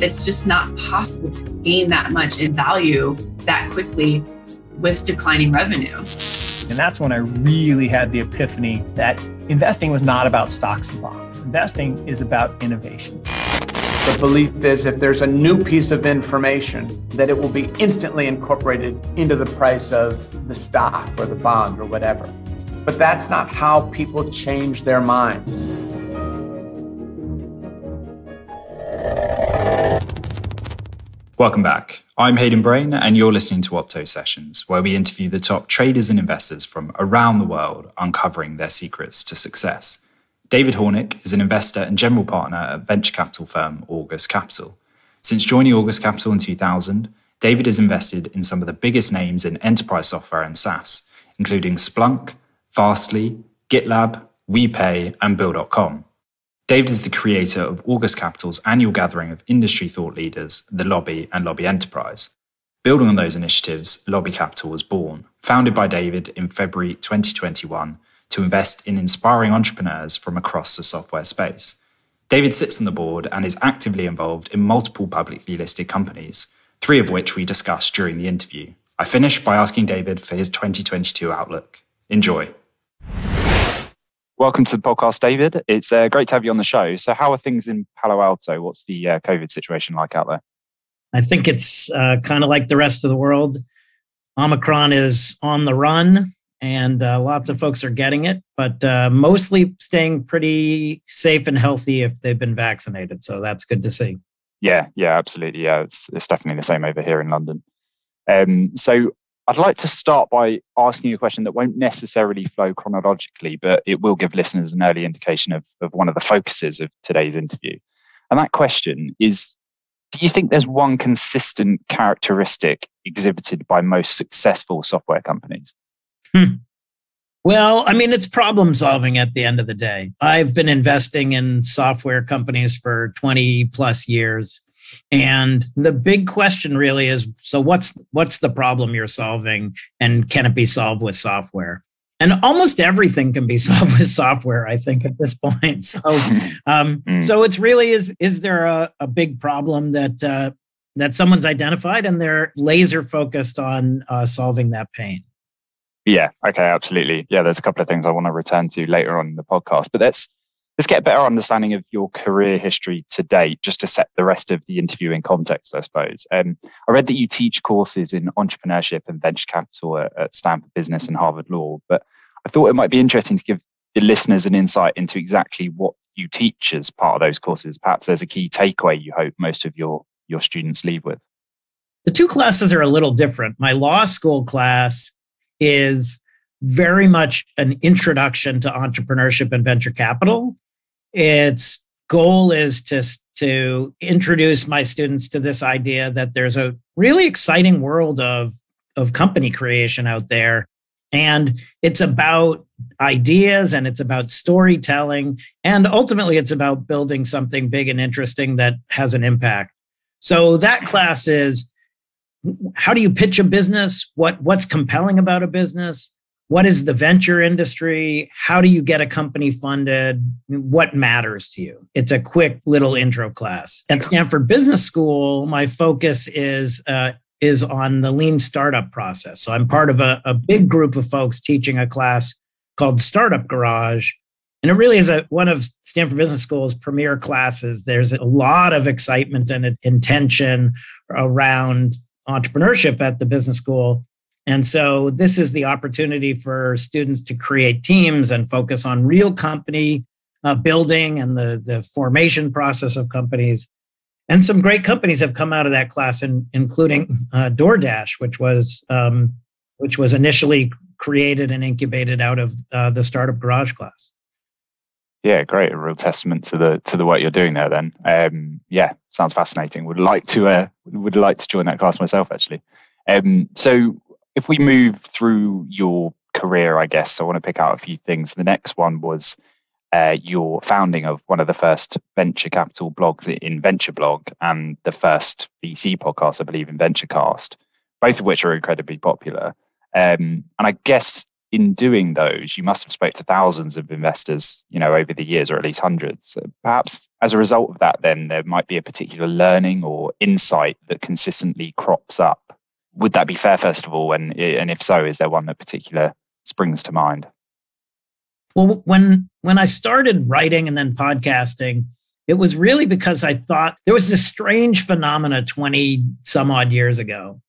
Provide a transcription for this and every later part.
It's just not possible to gain that much in value that quickly with declining revenue. And that's when I really had the epiphany that investing was not about stocks and bonds. Investing is about innovation. The belief is if there's a new piece of information, that it will be instantly incorporated into the price of the stock or the bond or whatever. But that's not how people change their minds. Welcome back. I'm Hayden Brain, and you're listening to Opto Sessions, where we interview the top traders and investors from around the world, uncovering their secrets to success. David Hornik is an investor and general partner at venture capital firm August Capital. Since joining August Capital in 2000, David has invested in some of the biggest names in enterprise software and SaaS, including Splunk, Fastlys, GitLab, WePay, and Billcom. David is the creator of August Capital's annual gathering of industry thought leaders, the Lobby and Lobby Enterprise. Building on those initiatives, Lobby Capital was born, founded by David in February 2021 to invest in inspiring entrepreneurs from across the software space. David sits on the board and is actively involved in multiple publicly listed companies, 3 of which we discussed during the interview. I finished by asking David for his 2022 outlook. Enjoy. Welcome to the podcast, David. It's great to have you on the show. So how are things in Palo Alto? What's the COVID situation like out there? I think it's kind of like the rest of the world. Omicron is on the run and lots of folks are getting it, but mostly staying pretty safe and healthy if they've been vaccinated. So that's good to see. Yeah, absolutely. Yeah, it's definitely the same over here in London. So I'd like to start by asking you a question that won't necessarily flow chronologically, but it will give listeners an early indication of one of the focuses of today's interview. And that question is, do you think there's one consistent characteristic exhibited by most successful software companies? Well, I mean, it's problem solving at the end of the day. I've been investing in software companies for 20 plus years. And the big question really is, so what's the problem you're solving, and can it be solved with software? And almost everything can be solved with software, I think, at this point. So, so it's really, is there a big problem that someone's identified and they're laser focused on solving that pain? Yeah, okay, absolutely. Yeah, there's a couple of things I want to return to later on in the podcast, but let's get a better understanding of your career history to date, just to set the rest of the interview in context, I suppose. I read that you teach courses in entrepreneurship and venture capital at Stanford Business and Harvard Law, but I thought it might be interesting to give the listeners an insight into exactly what you teach as part of those courses. Perhaps there's a key takeaway you hope most of your students leave with. The 2 classes are a little different. My law school class is very much an introduction to entrepreneurship and venture capital. Its goal is to introduce my students to this idea that there's a really exciting world of company creation out there. And it's about ideas and it's about storytelling. And ultimately, it's about building something big and interesting that has an impact. So that class is, how do you pitch a business? What's compelling about a business? What is the venture industry? How do you get a company funded? What matters to you? It's a quick little intro class. At Stanford Business School, my focus is on the lean startup process. So I'm part of a big group of folks teaching a class called Startup Garage. And it really is one of Stanford Business School's premier classes. There's a lot of excitement and intention around entrepreneurship at the business school. And so this is the opportunity for students to create teams and focus on real company building and the formation process of companies. And some great companies have come out of that class, including DoorDash, which was initially created and incubated out of the Startup Garage class. Yeah, great. A real testament to the work you're doing there then. Yeah, sounds fascinating. Would like to join that class myself, actually. So if we move through your career, I guess I want to pick out a few things. The next one was your founding of one of the first venture capital blogs in VentureBlog and the first VC podcast, I believe, in VentureCast, both of which are incredibly popular. And I guess in doing those, you must have spoke to thousands of investors, over the years, or at least hundreds. So perhaps as a result of that, then there might be a particular learning or insight that consistently crops up. Would that be fair, first of all? And if so, is there one that particular springs to mind? Well, when I started writing and then podcasting, it was really because I thought there was this strange phenomena 20 some odd years ago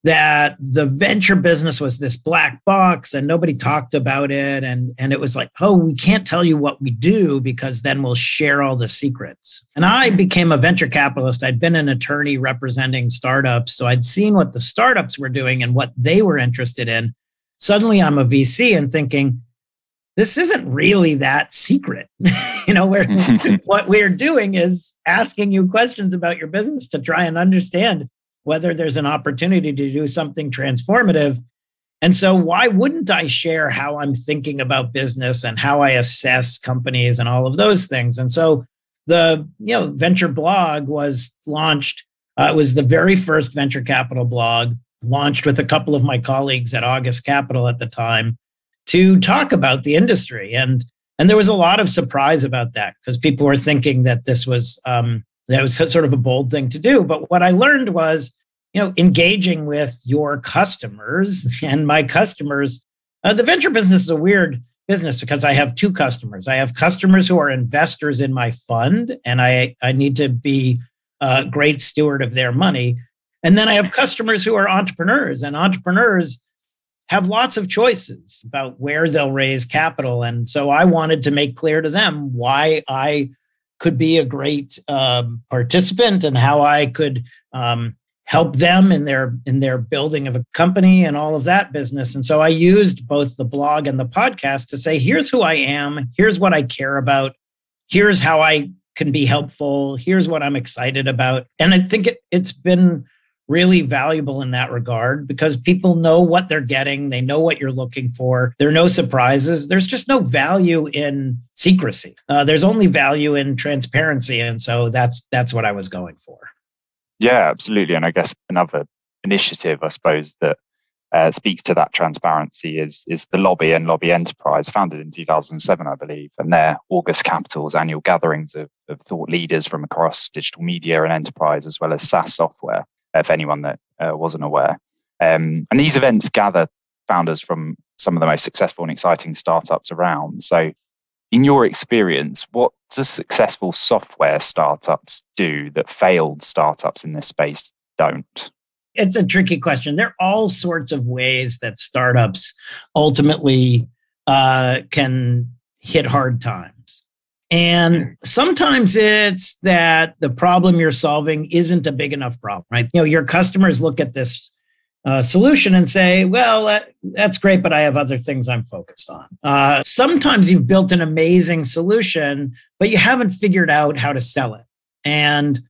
that the venture business was this black box and nobody talked about it. And it was like, oh, we can't tell you what we do because then we'll share all the secrets. And I became a venture capitalist. I'd been an attorney representing startups. So I'd seen what the startups were doing and what they were interested in. Suddenly I'm a VC and thinking, this isn't really that secret. What we're doing is asking you questions about your business to try and understand whether there's an opportunity to do something transformative. And so why wouldn't I share how I'm thinking about business and how I assess companies and all of those things? And so the venture blog was launched. It was the very first venture capital blog, launched with a couple of my colleagues at August Capital at the time to talk about the industry. And there was a lot of surprise about that because people were thinking that this was that was sort of a bold thing to do. But what I learned was, engaging with your customers and my customers. The venture business is a weird business because I have two customers. I have customers who are investors in my fund, and I need to be a great steward of their money. And then I have customers who are entrepreneurs, and entrepreneurs have lots of choices about where they'll raise capital. And so I wanted to make clear to them why I could be a great participant and how I could help them in their building of a company and all of that business. And so I used both the blog and the podcast to say, here's who I am, here's what I care about, here's how I can be helpful, here's what I'm excited about. And I think it's been really valuable in that regard because people know what they're getting. They know what you're looking for. There are no surprises. There's just no value in secrecy. There's only value in transparency. And so that's what I was going for. Yeah, absolutely. And I guess another initiative, I suppose, that speaks to that transparency is the Lobby and Lobby Enterprise, founded in 2007, I believe. And they're August Capital's annual gatherings of thought leaders from across digital media and enterprise, as well as SaaS software, if anyone that wasn't aware. And these events gather founders from some of the most successful and exciting startups around. So in your experience, what do successful software startups do that failed startups in this space don't? It's a tricky question. There are all sorts of ways that startups ultimately can hit hard times. And sometimes it's that the problem you're solving isn't a big enough problem, right? Your customers look at this solution and say, well, that's great, but I have other things I'm focused on. Sometimes you've built an amazing solution, but you haven't figured out how to sell it. And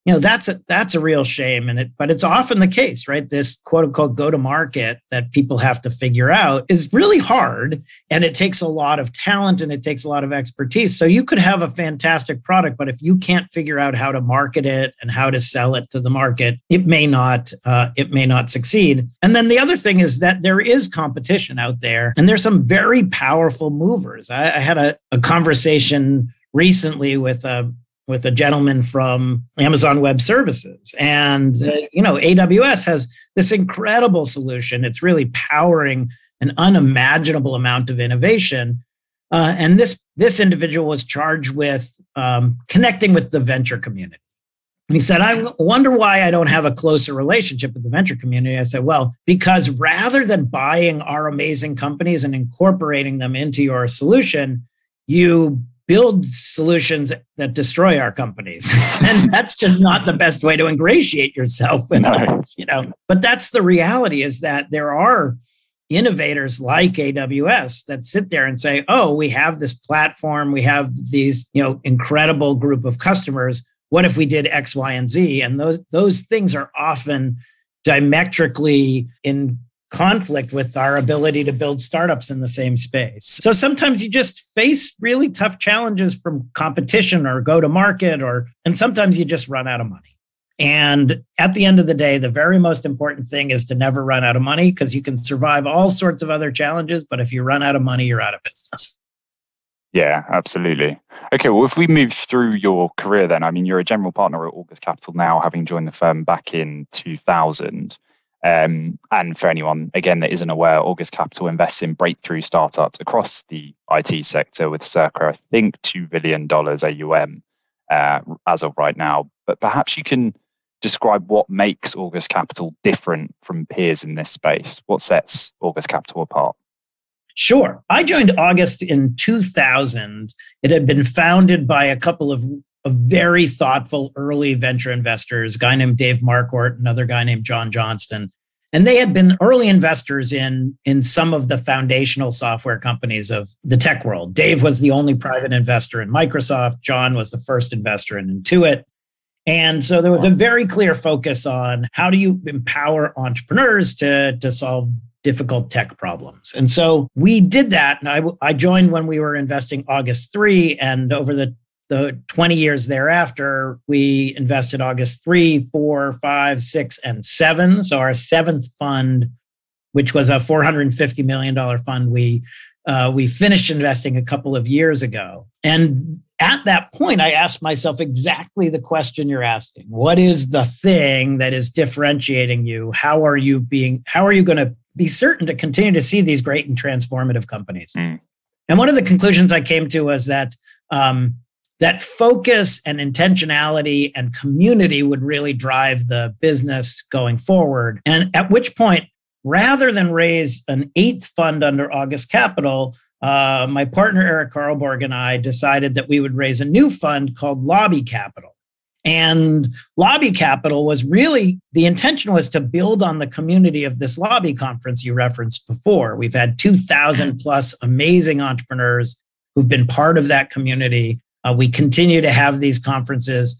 that's a real shame. But it's often the case, right? This quote unquote go to market that people have to figure out is really hard, and it takes a lot of talent and it takes a lot of expertise. So you could have a fantastic product, but if you can't figure out how to market it and how to sell it to the market, it may not succeed. And then the other thing is that there is competition out there, and there's some very powerful movers. I had a conversation recently with a gentleman from Amazon Web Services. And, AWS has this incredible solution. It's really powering an unimaginable amount of innovation. And this individual was charged with connecting with the venture community. And he said, I wonder why I don't have a closer relationship with the venture community. I said, well, because rather than buying our amazing companies and incorporating them into your solution, you build solutions that destroy our companies. And that's just not the best way to ingratiate yourself with us, But that's the reality, is that there are innovators like AWS that sit there and say, oh, we have this platform, we have these, incredible group of customers. What if we did X, Y, and Z? And those things are often diametrically in conflict with our ability to build startups in the same space. So sometimes you just face really tough challenges from competition or go to market, and sometimes you just run out of money. And at the end of the day, the very most important thing is to never run out of money, because you can survive all sorts of other challenges. But if you run out of money, you're out of business. Yeah, absolutely. Okay, well, if we move through your career then, I mean, you're a general partner at August Capital now, having joined the firm back in 2000. And for anyone, again, that isn't aware, August Capital invests in breakthrough startups across the IT sector with circa, I think, $2 billion AUM as of right now. But perhaps you can describe what makes August Capital different from peers in this space. What sets August Capital apart? Sure. I joined August in 2000. It had been founded by a couple of very thoughtful early venture investors, a guy named Dave Marquardt, another guy named John Johnston. And they had been early investors in some of the foundational software companies of the tech world. Dave was the only private investor in Microsoft. John was the first investor in Intuit. And so there was a very clear focus on how do you empower entrepreneurs to solve difficult tech problems. And so we did that. And I joined when we were investing August 3. And over the 20 years thereafter, we invested August 3, 4, 5, 6, and 7. So our seventh fund, which was a $450 million fund, we finished investing a couple of years ago. And at that point, I asked myself exactly the question you're asking. What is the thing that is differentiating you? How are you going to be certain to continue to see these great and transformative companies? And one of the conclusions I came to was that that focus and intentionality and community would really drive the business going forward. And at which point, rather than raise an eighth fund under August Capital, my partner, Eric Karlborg, and I decided that we would raise a new fund called Lobby Capital. And Lobby Capital was really, the intention was to build on the community of this lobby conference you referenced before. We've had 2,000 plus amazing entrepreneurs who've been part of that community. We continue to have these conferences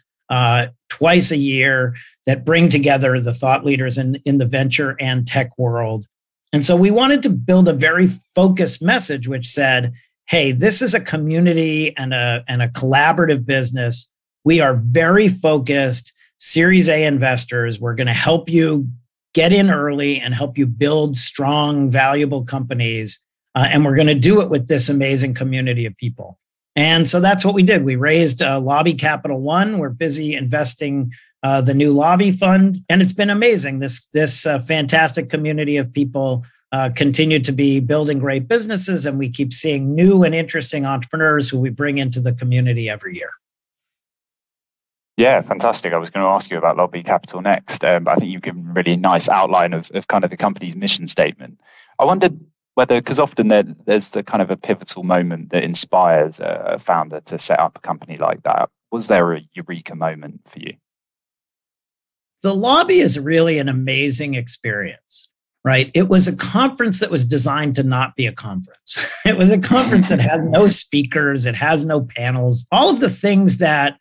twice a year that bring together the thought leaders in the venture and tech world. And so we wanted to build a very focused message which said, hey, this is a community and a collaborative business. We are very focused Series A investors. We're going to help you get in early and help you build strong, valuable companies. And we're going to do it with this amazing community of people. And so that's what we did. We raised Lobby Capital 1. We're busy investing the new Lobby Fund. And it's been amazing. This fantastic community of people continue to be building great businesses. And we keep seeing new and interesting entrepreneurs who we bring into the community every year. Yeah, fantastic. I was going to ask you about Lobby Capital next, but I think you've given a really nice outline of kind of the company's mission statement. I wondered whether, because often there's the kind of a pivotal moment that inspires a founder to set up a company like that. Was there a eureka moment for you? The Lobby is really an amazing experience, right? It was a conference that was designed to not be a conference. It was a conference that has no speakers, it has no panels, all of the things that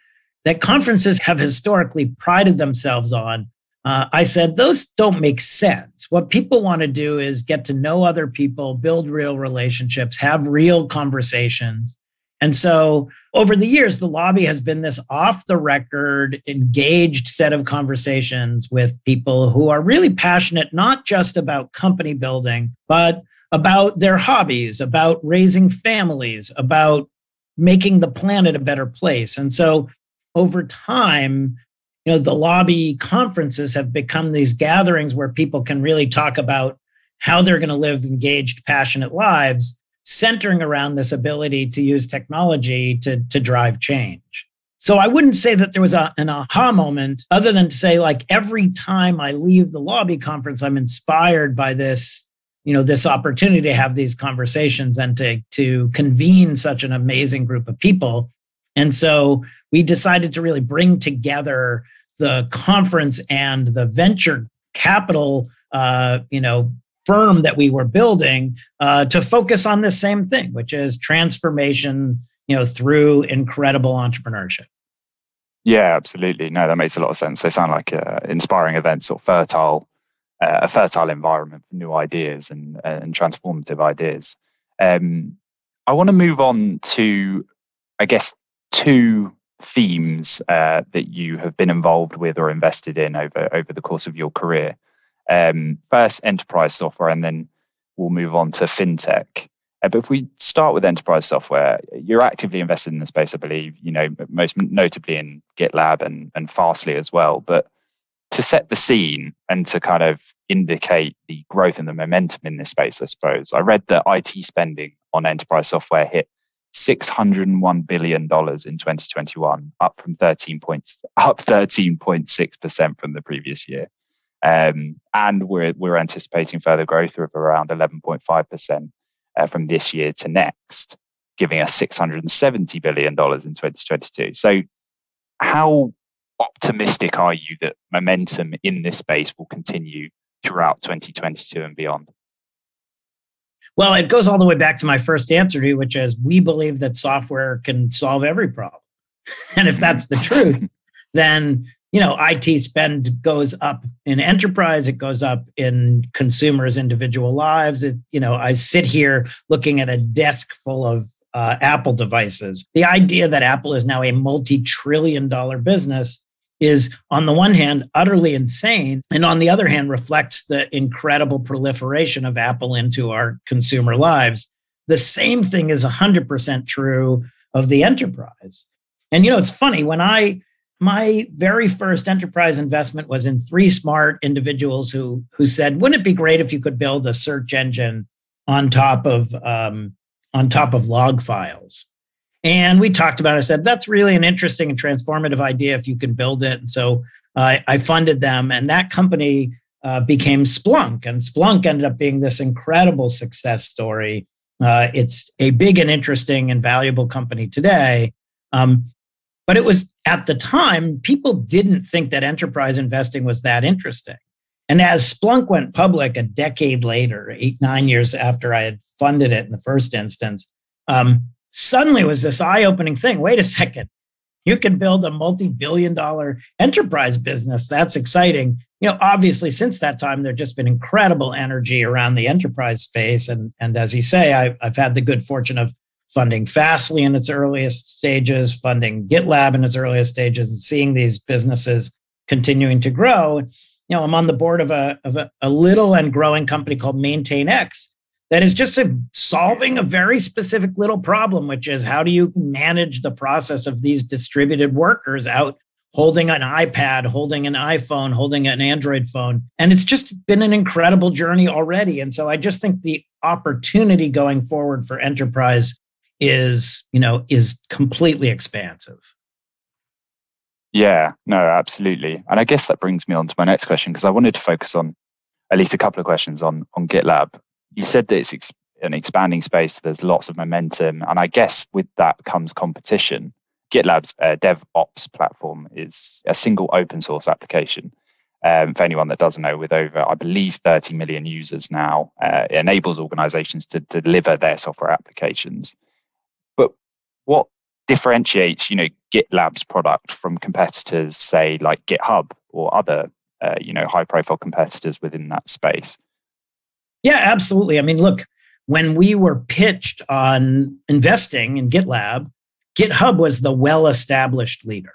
conferences have historically prided themselves on. I said, those don't make sense. What people want to do is get to know other people, build real relationships, have real conversations. And so over the years, the Lobby has been this off the record, engaged set of conversations with people who are really passionate, not just about company building, but about their hobbies, about raising families, about making the planet a better place. And so over time, the Lobby conferences have become these gatherings where people can really talk about how they're going to live engaged, passionate lives, centering around this ability to use technology to drive change. So I wouldn't say that there was an aha moment, other than to say, like, every time I leave the Lobby conference, I'm inspired by this, this opportunity to have these conversations and to convene such an amazing group of people. And so we decided to really bring together the conference and the venture capital, firm that we were building to focus on this same thing, which is transformation, through incredible entrepreneurship. Yeah, absolutely. No, that makes a lot of sense. They sound like inspiring events, or a fertile environment for new ideas and transformative ideas. I want to move on to, I guess, two themes that you have been involved with or invested in over the course of your career. First, enterprise software, and then we'll move on to fintech. But if we start with enterprise software, you're actively invested in the space, I believe, most notably in GitLab and Fastlys as well. But to set the scene and to kind of indicate the growth and the momentum in this space, I suppose, I read that IT spending on enterprise software hit $601 billion in 2021, up 13.6% from the previous year. And we're anticipating further growth of around 11.5% from this year to next, giving us $670 billion in 2022. So how optimistic are you that momentum in this space will continue throughout 2022 and beyond? Well, it goes all the way back to my first answer to you, which is we believe that software can solve every problem. And if that's the truth, then IT spend goes up in enterprise, it goes up in consumers' individual lives. I sit here looking at a desk full of Apple devices. The idea that Apple is now a multi-trillion-dollar business is, on the one hand, utterly insane, and on the other hand, reflects the incredible proliferation of Apple into our consumer lives. The same thing is 100% true of the enterprise. And it's funny, my very first enterprise investment was in three smart individuals who said, wouldn't it be great if you could build a search engine on top of log files? And we talked about it. I said, that's really an interesting and transformative idea if you can build it. And so I funded them, and that company became Splunk. And Splunk ended up being this incredible success story. It's a big and interesting and valuable company today. But it was, at the time, people didn't think that enterprise investing was that interesting. And as Splunk went public a decade later, 8-9 years after I had funded it in the first instance, suddenly it was this eye-opening thing. Wait a second, you can build a multi-billion-dollar enterprise business. That's exciting. Obviously, since that time, there's just been incredible energy around the enterprise space. And as you say, I've had the good fortune of funding Fastlys in its earliest stages, funding GitLab in its earliest stages, and seeing these businesses continuing to grow. I'm on the board of a little and growing company called MaintainX that is just solving a very specific little problem, which is how do you manage the process of these distributed workers out holding an iPad, holding an iPhone, holding an Android phone. And it's just been an incredible journey already. And so I just think the opportunity going forward for enterprise is completely expansive. Yeah, no, absolutely. And I guess that brings me on to my next question, because I wanted to focus on at least a couple of questions on GitLab. You said that it's an expanding space, there's lots of momentum, and I guess with that comes competition. GitLab's DevOps platform is a single open source application. For anyone that doesn't know, with over, I believe, 30 million users now, it enables organizations to deliver their software applications. But what differentiates, GitLab's product from competitors, say like GitHub or other, high-profile competitors within that space? Yeah, absolutely. I mean, look, when we were pitched on investing in GitLab, GitHub was the well-established leader.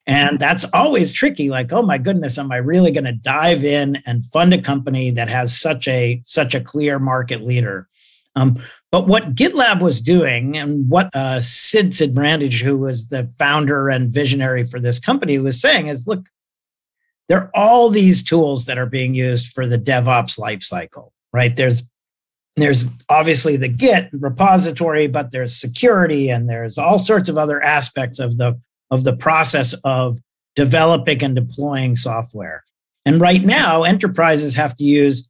And that's always tricky. Like, oh my goodness, am I really going to dive in and fund a company that has such a clear market leader? But what GitLab was doing, and what Sid Sijbrandij, who was the founder and visionary for this company, was saying is, look, there are all these tools that are being used for the DevOps lifecycle, right? There's obviously the Git repository, but there's security, and there's all sorts of other aspects of the process of developing and deploying software. And right now, enterprises have to use,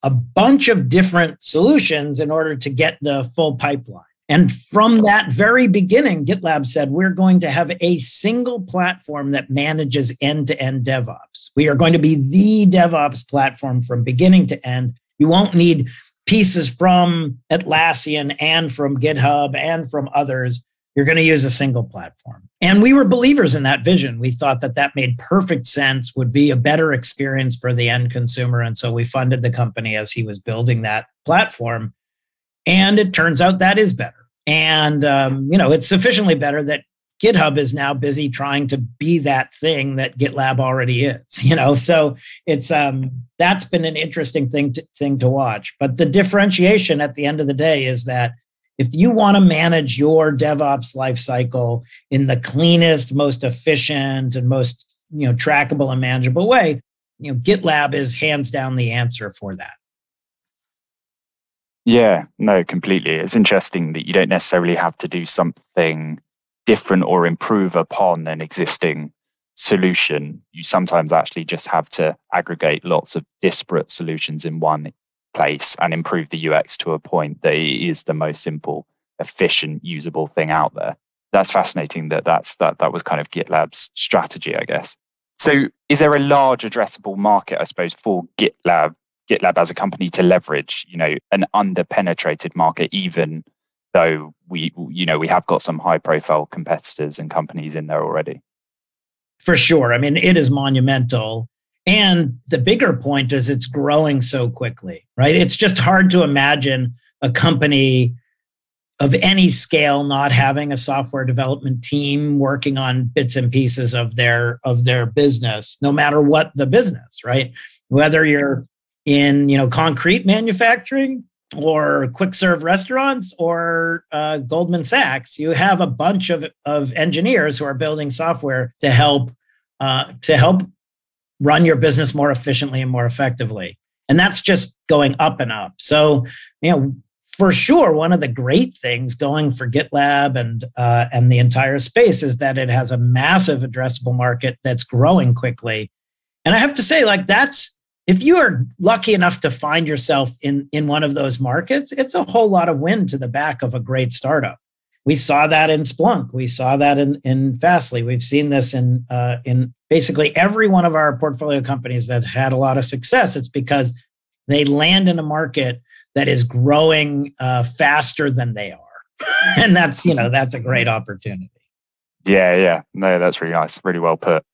a bunch of different solutions in order to get the full pipeline. And from that very beginning, GitLab said, we're going to have a single platform that manages end-to-end DevOps. We are going to be the DevOps platform from beginning to end. You won't need pieces from Atlassian and from GitHub and from others. You're going to use a single platform. And we were believers in that vision. We thought that made perfect sense, would be a better experience for the end consumer. And so we funded the company as he was building that platform. And it turns out that is better. And, it's sufficiently better that GitHub is now busy trying to be that thing that GitLab already is, So it's that's been an interesting thing to watch. But the differentiation at the end of the day is that if you want to manage your DevOps lifecycle in the cleanest, most efficient, and most trackable and manageable way, GitLab is hands down the answer for that. Yeah, no, completely. It's interesting that you don't necessarily have to do something different or improve upon an existing solution. You sometimes actually just have to aggregate lots of disparate solutions in one place and improve the UX to a point that it is the most simple, efficient, usable thing out there. That's fascinating that was kind of GitLab's strategy, I guess. So is there a large addressable market, I suppose, for GitLab as a company to leverage, an underpenetrated market, even though we have got some high profile competitors and companies in there already? For sure. I mean, it is monumental. And the bigger point is it's growing so quickly, right? It's just hard to imagine a company of any scale not having a software development team working on bits and pieces of their business, no matter what the business, right? Whether you're in concrete manufacturing or quick serve restaurants or Goldman Sachs, you have a bunch of engineers who are building software to help run your business more efficiently and more effectively. And that's just going up and up. So, for sure, one of the great things going for GitLab and the entire space is that it has a massive addressable market that's growing quickly. And I have to say, that's, if you are lucky enough to find yourself in one of those markets, it's a whole lot of wind to the back of a great startup. We saw that in Splunk. We saw that in Fastlys. We've seen this in basically every one of our portfolio companies that had a lot of success. It's because they land in a market that is growing faster than they are. And that's a great opportunity. Yeah. No, that's really nice. Really well put.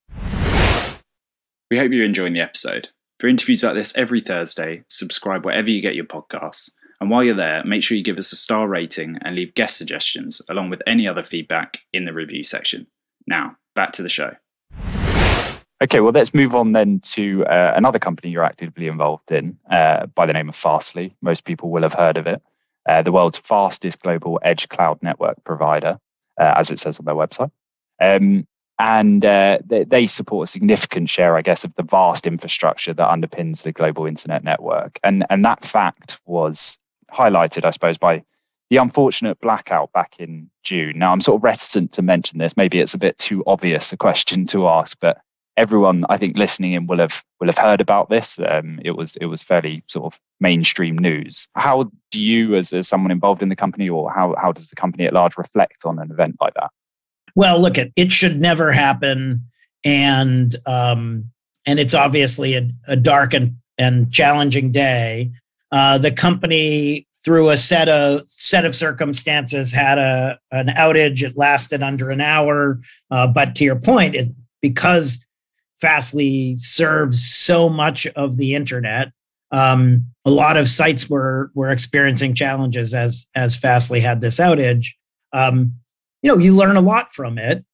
We hope you're enjoying the episode. For interviews like this every Thursday, subscribe wherever you get your podcasts. And while you're there, make sure you give us a star rating and leave guest suggestions along with any other feedback in the review section. Now, back to the show. Okay, well, let's move on then to another company you're actively involved in by the name of Fastlys. Most people will have heard of it. The world's fastest global edge cloud network provider, as it says on their website. And they support a significant share, I guess, of the vast infrastructure that underpins the global internet network. And that fact was highlighted, I suppose, by the unfortunate blackout back in June. Now, I'm sort of reticent to mention this. Maybe it's a bit too obvious a question to ask, but everyone, I think, listening in will have heard about this. It was fairly sort of mainstream news. How do you, as someone involved in the company, or how does the company at large reflect on an event like that? Well, look, it should never happen, and it's obviously a dark and challenging day. The company, through a set of circumstances, had an outage. It lasted under an hour, but to your point, because Fastlys serves so much of the internet, a lot of sites were experiencing challenges as Fastlys had this outage. You learn a lot from it.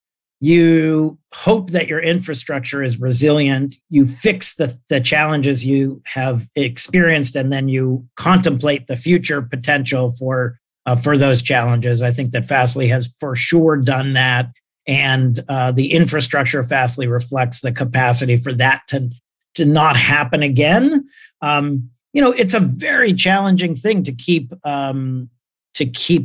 You hope that your infrastructure is resilient. You fix the challenges you have experienced, and then you contemplate the future potential for those challenges. I think that Fastlys has for sure done that, and the infrastructure of Fastlys reflects the capacity for that to not happen again. It's a very challenging thing to keep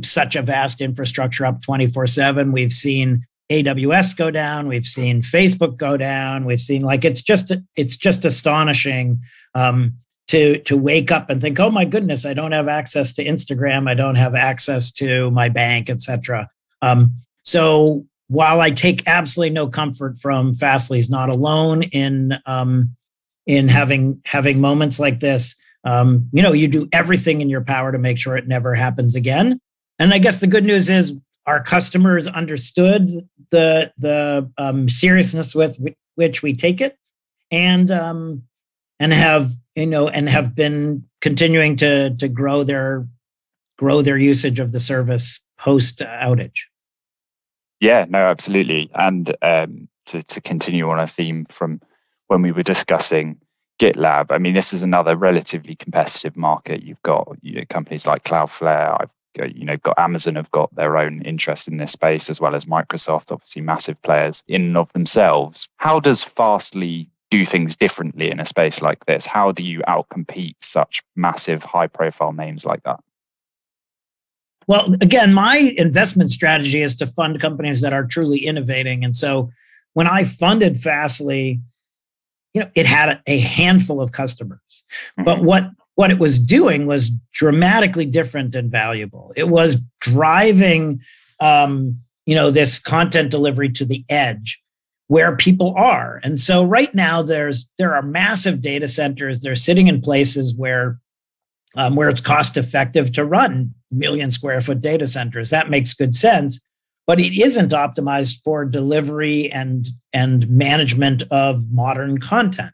such a vast infrastructure up 24/7. We've seen AWS go down. We've seen Facebook go down. We've seen it's just astonishing to wake up and think, oh my goodness, I don't have access to Instagram. I don't have access to my bank, etc. So while I take absolutely no comfort from Fastlys not alone in having moments like this, you do everything in your power to make sure it never happens again. And I guess the good news is our customers understood the seriousness with which we take it, and have been continuing to grow their usage of the service post outage. Yeah, no, absolutely. And to continue on a theme from when we were discussing GitLab, I mean, this is another relatively competitive market. You've got companies like Cloudflare. Got Amazon have got their own interest in this space, as well as Microsoft, obviously massive players in and of themselves. How does Fastly do things differently in a space like this? How do you outcompete such massive, high-profile names like that? Well, again, my investment strategy is to fund companies that are truly innovating. And so when I funded Fastly, it had a handful of customers. Mm-hmm. But what it was doing was dramatically different and valuable. It was driving, this content delivery to the edge where people are. And so right now there are massive data centers. They're sitting in places where it's cost effective to run million square foot data centers. That makes good sense, but it isn't optimized for delivery and management of modern content.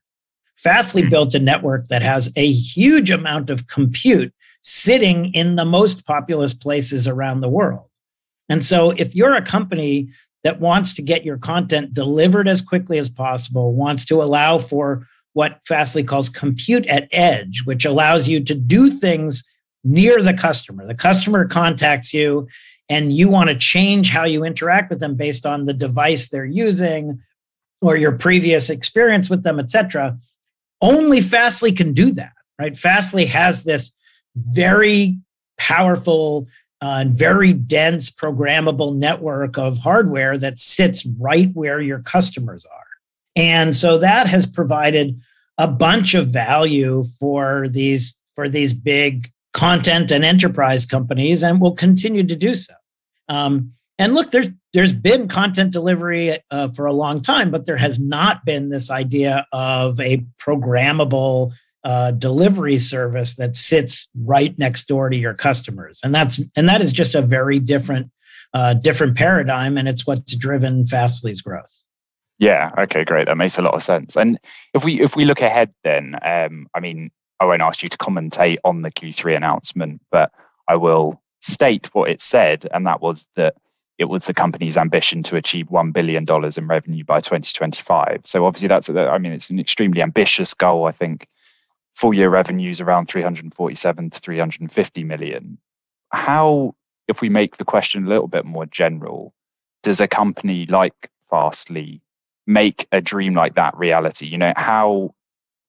Fastly built a network that has a huge amount of compute sitting in the most populous places around the world. And so if you're a company that wants to get your content delivered as quickly as possible, wants to allow for what Fastly calls compute at edge, which allows you to do things near the customer. The customer contacts you and you want to change how you interact with them based on the device they're using or your previous experience with them, et cetera. Only Fastly can do that, right? Fastly has this very powerful and very dense programmable network of hardware that sits right where your customers are. And so that has provided a bunch of value for these big content and enterprise companies, and will continue to do so. And look, there's been content delivery for a long time, but there has not been this idea of a programmable delivery service that sits right next door to your customers, and that is just a very different paradigm, and it's what's driven Fastly's growth. Yeah. Okay. Great. That makes a lot of sense. And if we look ahead, then I won't ask you to commentate on the Q3 announcement, but I will state what it said, and that was that it was the company's ambition to achieve $1 billion in revenue by 2025. So obviously it's an extremely ambitious goal. I think full year revenues around 347 to 350 million. How, if we make the question a little bit more general, does a company like Fastly make a dream like that reality?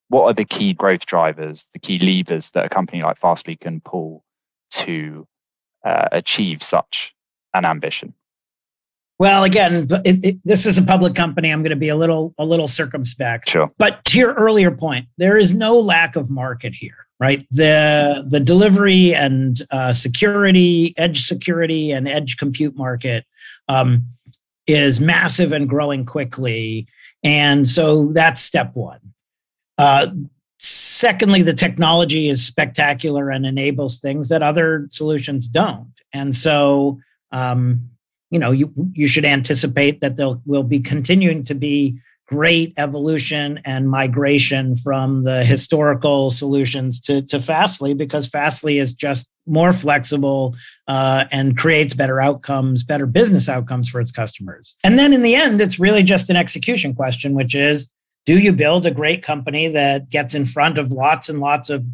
What are the key growth drivers, the key levers that a company like Fastly can pull to achieve such an ambition? Well, again, this is a public company. I'm going to be a little circumspect. Sure. But to your earlier point, there is no lack of market here, right? The delivery and security, edge security and edge compute market is massive and growing quickly. And so that's step one. Secondly, the technology is spectacular and enables things that other solutions don't. And so, you should anticipate that there will be continuing to be great evolution and migration from the historical solutions to Fastly, because Fastly is just more flexible and creates better outcomes, better business outcomes for its customers. And then in the end, it's really just an execution question, which is, do you build a great company that gets in front of lots and lots of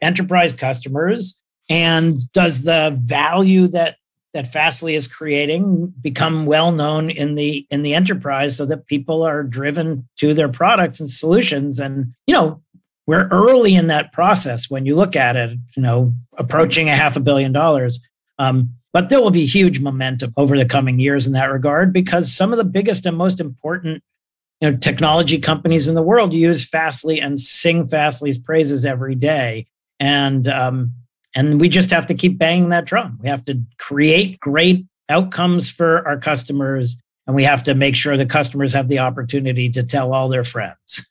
enterprise customers? And does the value that Fastly is creating become well known in the enterprise so that people are driven to their products and solutions? And we're early in that process when you look at it, approaching $500 million. But there will be huge momentum over the coming years in that regard, because some of the biggest and most important technology companies in the world use Fastly and sing Fastly's praises every day. And we just have to keep banging that drum. We have to create great outcomes for our customers, and we have to make sure the customers have the opportunity to tell all their friends.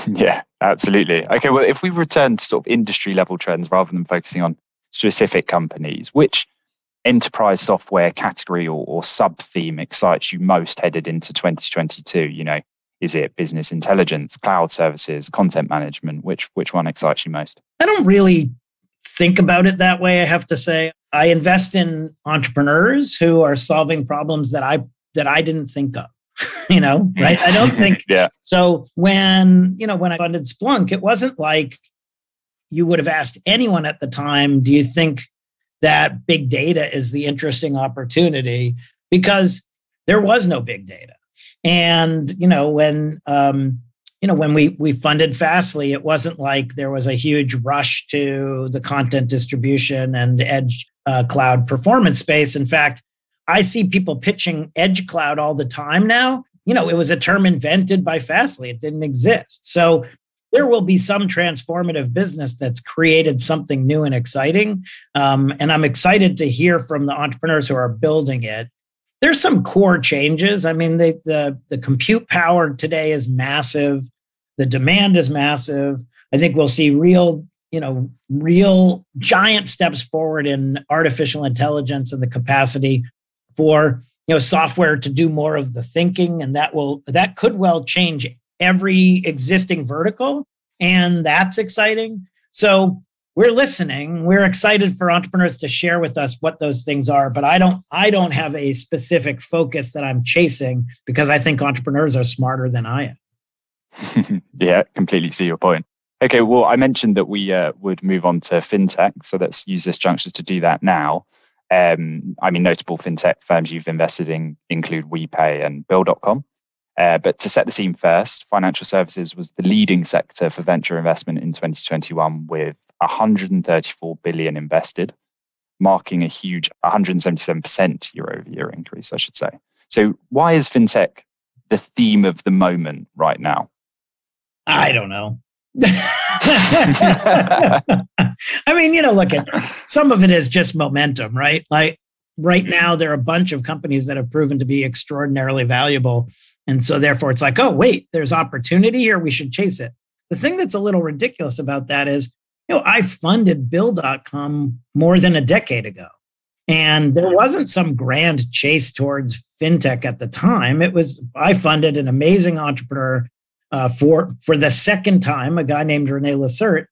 Yeah, absolutely. Okay, well, if we return to sort of industry level trends rather than focusing on specific companies, which enterprise software category or sub-theme excites you most headed into 2022? Is it business intelligence, cloud services, content management? Which one excites you most? I don't really think about it that way, I have to say. I invest in entrepreneurs who are solving problems that I didn't think of. Right? I don't think. Yeah. So when I funded Splunk, it wasn't like you would have asked anyone at the time, do you think that big data is the interesting opportunity? Because there was no big data. And, when we funded Fastlys, it wasn't like there was a huge rush to the content distribution and edge cloud performance space. In fact, I see people pitching edge cloud all the time now. It was a term invented by Fastlys. It didn't exist. So there will be some transformative business that's created something new and exciting. And I'm excited to hear from the entrepreneurs who are building it. There's some core changes. I mean, the compute power today is massive. The demand is massive. I think we'll see real giant steps forward in artificial intelligence and the capacity for software to do more of the thinking, and that could well change every existing vertical, and that's exciting. So we're listening. We're excited for entrepreneurs to share with us what those things are, but I don't have a specific focus that I'm chasing because I think entrepreneurs are smarter than I am. Yeah, completely see your point. Okay, well, I mentioned that we would move on to fintech, so let's use this juncture to do that now. Notable fintech firms you've invested in include WePay and Billcom. But to set the scene first, financial services was the leading sector for venture investment in 2021 with 134 billion invested, marking a huge 177% year-over-year increase, I should say. So why is fintech the theme of the moment right now? I don't know. Look, some of it is just momentum, right? Like right now, there are a bunch of companies that have proven to be extraordinarily valuable. And so therefore it's like, oh, wait, there's opportunity here. We should chase it. The thing that's a little ridiculous about that is, I funded Billcom more than a decade ago. And there wasn't some grand chase towards fintech at the time. I funded an amazing entrepreneur for the second time, a guy named René Lacerte,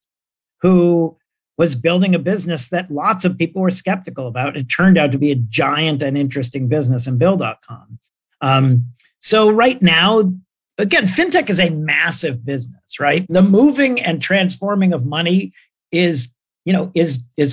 who was building a business that lots of people were skeptical about. It turned out to be a giant and interesting business in Bill.com. So right now, again, fintech is a massive business, right? The moving and transforming of money is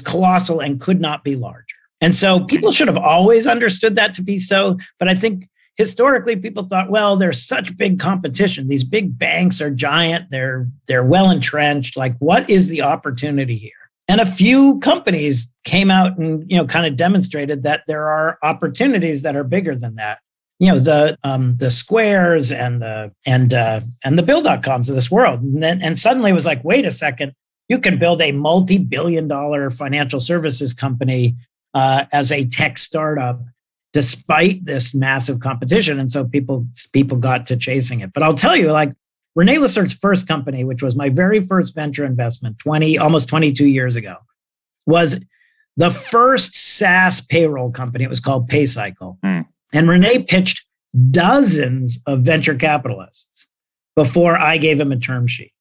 colossal and could not be larger. And so people should have always understood that to be so. But I think historically, people thought, well, there's such big competition. These big banks are giant. They're well entrenched. Like, what is the opportunity here? And a few companies came out and kind of demonstrated that there are opportunities that are bigger than that. The Squares and the Bill.coms of this world. And suddenly it was like, wait a second, you can build a multi-billion-dollar financial services company as a tech startup, despite this massive competition. And so people got to chasing it. But I'll tell you, like René Lacerte's first company, which was my very first venture investment almost 22 years ago, was the first SaaS payroll company. It was called PayCycle. And René pitched dozens of venture capitalists before I gave him a term sheet.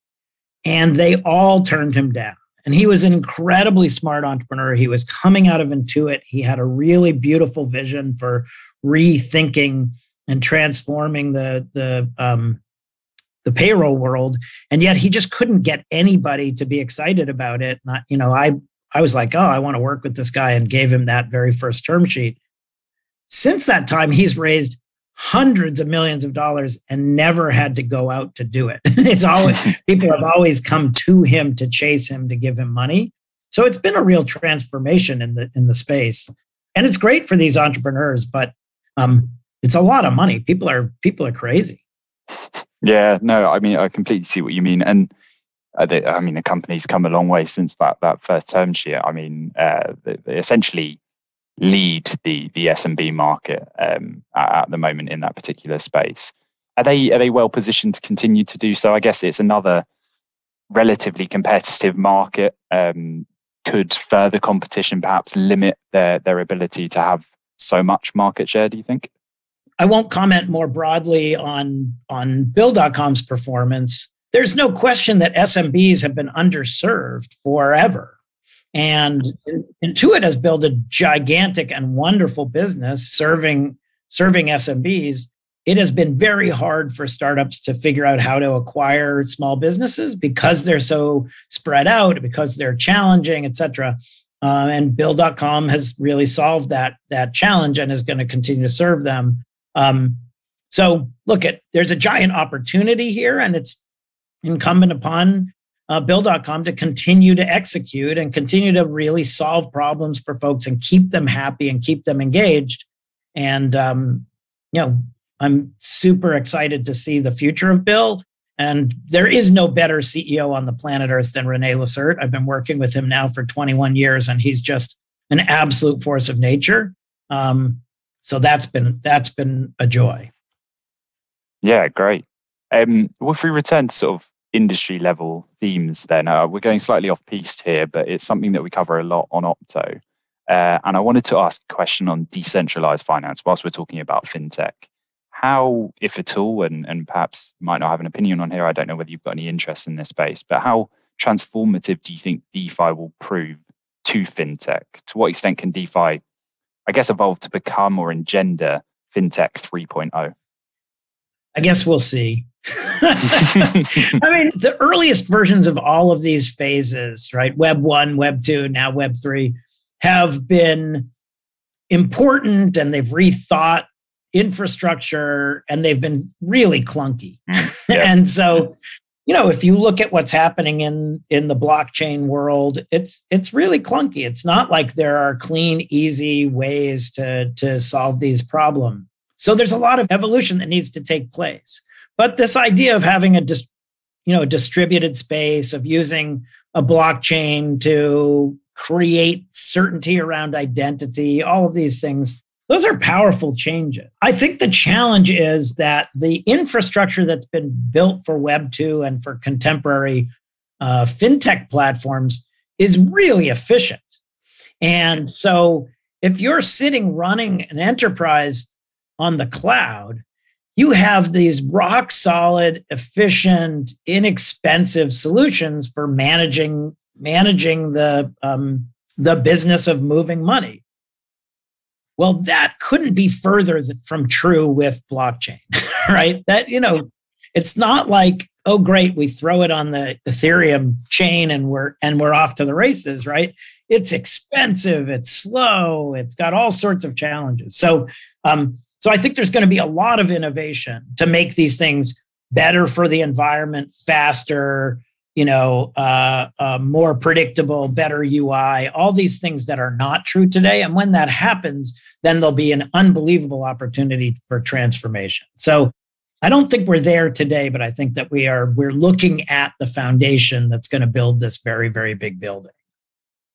And they all turned him down. And he was an incredibly smart entrepreneur. He was coming out of Intuit. He had a really beautiful vision for rethinking and transforming the payroll world. And yet he just couldn't get anybody to be excited about it. I was like, oh, I want to work with this guy, and gave him that very first term sheet. Since that time, he's raised hundreds of millions of dollars and never had to go out to do it. It's always people have always come to him to chase him, to give him money. So it's been a real transformation in the space, and it's great for these entrepreneurs. But it's a lot of money. People are crazy. Yeah, no, I completely see what you mean, and the company's come a long way since that first term sheet. They essentially lead the SMB market at the moment in that particular space. Are they well positioned to continue to do so? I guess it's another relatively competitive market. Could further competition perhaps limit their ability to have so much market share, do you think? I won't comment more broadly on Bill.com's performance. There's no question that SMBs have been underserved forever. And Intuit has built a gigantic and wonderful business serving SMBs. It has been very hard for startups to figure out how to acquire small businesses because they're so spread out, because they're challenging, et cetera. And Bill.com has really solved that challenge and is going to continue to serve them. So there's a giant opportunity here, and it's incumbent upon Bill.com to continue to execute and continue to really solve problems for folks and keep them happy and keep them engaged. And, I'm super excited to see the future of Bill. And there is no better CEO on the planet Earth than René Lacerte. I've been working with him now for 21 years, and he's just an absolute force of nature. So that's been a joy. Yeah, great. If we return to sort of industry level themes, then we're going slightly off piste here, but it's something that we cover a lot on Opto. And I wanted to ask a question on decentralized finance whilst we're talking about fintech. How, if at all, and perhaps you might not have an opinion on here, I don't know whether you've got any interest in this space, but how transformative do you think DeFi will prove to fintech? To what extent can DeFi, I guess, evolve to become or engender fintech 3.0? I guess we'll see. I mean, the earliest versions of all of these phases, right? Web 1, Web 2, now Web 3, have been important, and they've rethought infrastructure, and they've been really clunky. Yeah. And so, if you look at what's happening in the blockchain world, it's really clunky. It's not like there are clean, easy ways to solve these problems. So there's a lot of evolution that needs to take place. But this idea of having a distributed space, of using a blockchain to create certainty around identity, all of these things, those are powerful changes. I think the challenge is that the infrastructure that's been built for Web 2 and for contemporary fintech platforms is really efficient. And so if you're sitting running an enterprise on the cloud, you have these rock solid, efficient, inexpensive solutions for managing the business of moving money. Well, that couldn't be further from true with blockchain, right? That, it's not like, oh, great, we throw it on the Ethereum chain and we're off to the races, right? It's expensive, it's slow, it's got all sorts of challenges. So I think there's going to be a lot of innovation to make these things better for the environment, faster, more predictable, better UI, all these things that are not true today. And when that happens, then there'll be an unbelievable opportunity for transformation. So I don't think we're there today, but I think that we're looking at the foundation that's going to build this very, very big building.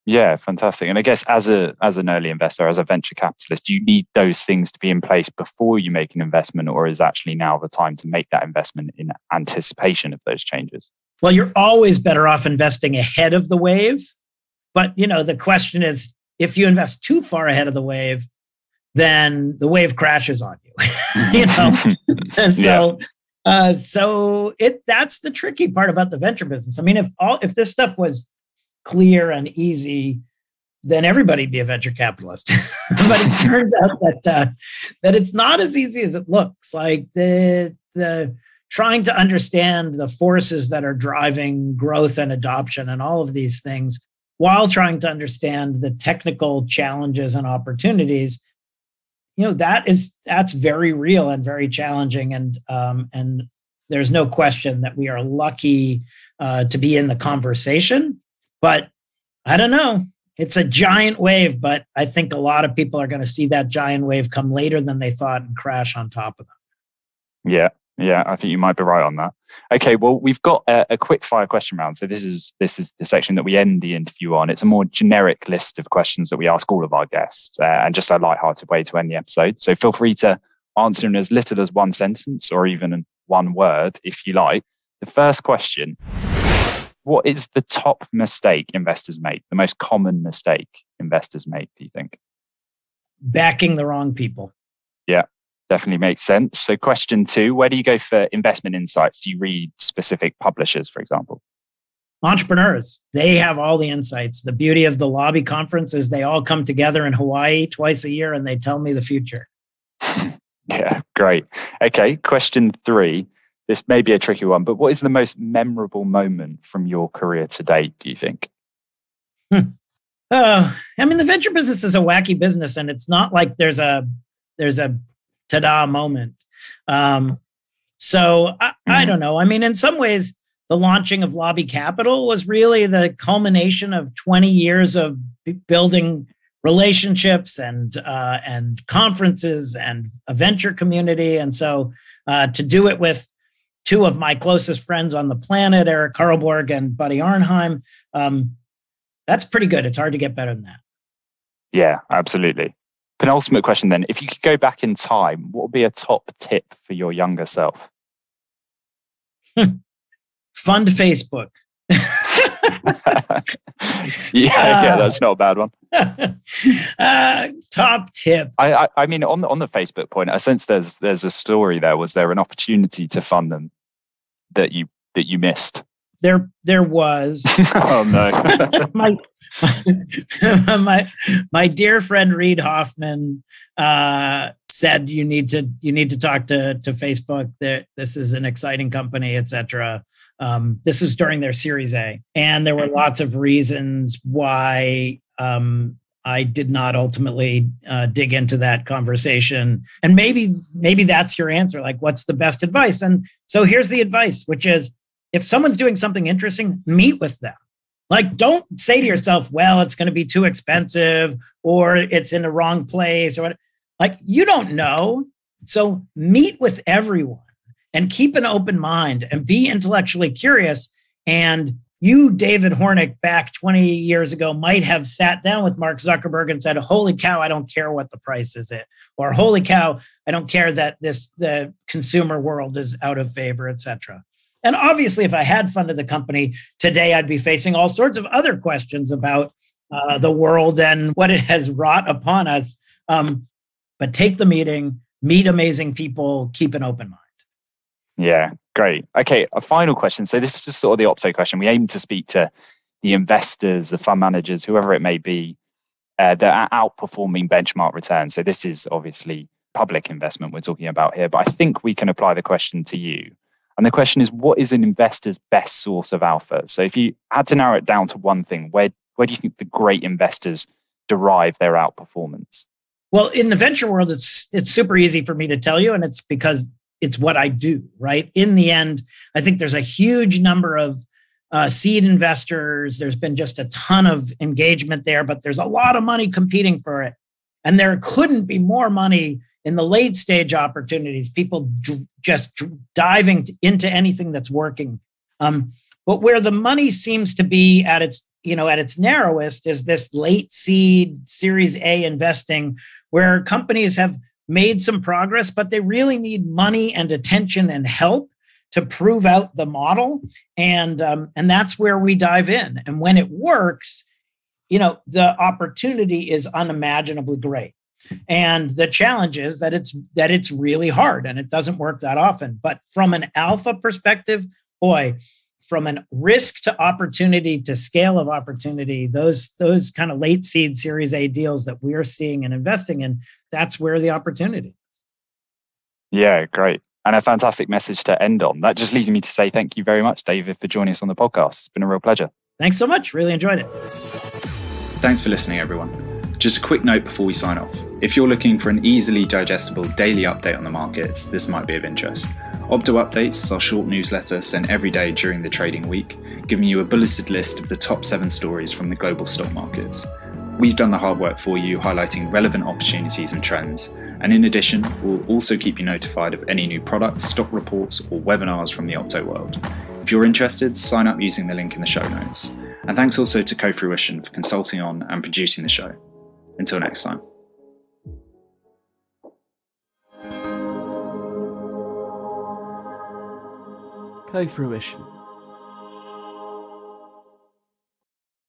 Yeah, fantastic. And I guess as an early investor, as a venture capitalist, do you need those things to be in place before you make an investment, or is actually now the time to make that investment in anticipation of those changes? Well, you're always better off investing ahead of the wave. But, the question is, if you invest too far ahead of the wave, then the wave crashes on you. And so, that's the tricky part about the venture business. I mean, if this stuff was clear and easy, then everybody'd be a venture capitalist. But it turns out that it's not as easy as it looks. Like the trying to understand the forces that are driving growth and adoption and all of these things, while trying to understand the technical challenges and opportunities, that's very real and very challenging. And there's no question that we are lucky to be in the conversation. But I don't know. It's a giant wave, but I think a lot of people are going to see that giant wave come later than they thought and crash on top of them. Yeah, I think you might be right on that. Okay, well, we've got a quick fire question round. So this is the section that we end the interview on. It's a more generic list of questions that we ask all of our guests, and just a lighthearted way to end the episode. So feel free to answer in as little as one sentence or even in one word if you like. The first question: what is the top mistake investors make? The most common mistake investors make, do you think? Backing the wrong people. Yeah, definitely makes sense. So question 2, where do you go for investment insights? Do you read specific publishers, for example? entrepreneurs, they have all the insights. The beauty of the lobby conference is they all come together in Hawaii twice a year and they tell me the future. Yeah, great. Okay, question 3. This may be a tricky one, but what is the most memorable moment from your career to date, do you think? I mean, the venture business is a wacky business, and it's not like there's a ta-da moment. So I don't know. I mean, in some ways, the launching of Lobby Capital was really the culmination of 20 years of building relationships and conferences and a venture community. And so to do it with 2 of my closest friends on the planet, Eric Karlborg and Buddy Arnheim, that's pretty good. It's hard to get better than that. Yeah, absolutely. Penultimate question then. If you could go back in time, what would be a top tip for your younger self? Fund Facebook. Yeah, that's not a bad one. Top tip. I mean, on the Facebook point, I sense there's a story there. Was there an opportunity to fund them that you missed? There was. Oh no. my dear friend Reid Hoffman said you need to talk to Facebook. That this is an exciting company, etc. This was during their Series A, and there were lots of reasons why I did not ultimately dig into that conversation. And maybe that's your answer. Like, what's the best advice? And so here's the advice, which is, if someone's doing something interesting, meet with them. Like, don't say to yourself, well, it's going to be too expensive or it's in the wrong place or what. Like, you don't know. So meet with everyone and keep an open mind and be intellectually curious. And you, David Hornik, back 20 years ago, might have sat down with Mark Zuckerberg and said, holy cow, I don't care what the price is it. Or holy cow, I don't care that the consumer world is out of favor, et cetera. And obviously, if I had funded the company today, I'd be facing all sorts of other questions about the world and what it has wrought upon us. But take the meeting, meet amazing people, keep an open mind. Yeah, great. Okay, a final question. So this is just sort of the Opto question. We aim to speak to the investors, the fund managers, whoever it may be, that are outperforming benchmark returns. So this is obviously public investment we're talking about here, but I think we can apply the question to you. And the question is, what is an investor's best source of alpha? So if you had to narrow it down to one thing, where do you think the great investors derive their outperformance? Well, in the venture world, it's super easy for me to tell you, and it's because it's what I do, right? In the end, I think there's a huge number of seed investors. There's been just a ton of engagement there, but there's a lot of money competing for it. And there couldn't be more money in the late stage opportunities, people just diving into anything that's working. But where the money seems to be at its narrowest is this late seed Series A investing, where companies have made some progress, but they really need money and attention and help to prove out the model. And that's where we dive in. And when it works, the opportunity is unimaginably great. And the challenge is that it's really hard and it doesn't work that often. But from an alpha perspective, boy, from an risk to opportunity to scale of opportunity, those kind of late seed Series A deals that we're seeing and investing in, that's where the opportunity is. Yeah, great. And a fantastic message to end on. That just leads me to say thank you very much, David, for joining us on the podcast. It's been a real pleasure. Thanks so much. Really enjoyed it. Thanks for listening, everyone. Just a quick note before we sign off. If you're looking for an easily digestible daily update on the markets, this might be of interest. Opto Updates is our short newsletter sent every day during the trading week, giving you a bulleted list of the top 7 stories from the global stock markets. We've done the hard work for you, highlighting relevant opportunities and trends. And in addition, we'll also keep you notified of any new products, stock reports, or webinars from the Opto world. If you're interested, sign up using the link in the show notes. And thanks also to Co-Fruition for consulting on and producing the show. Until next time. Co-Fruition.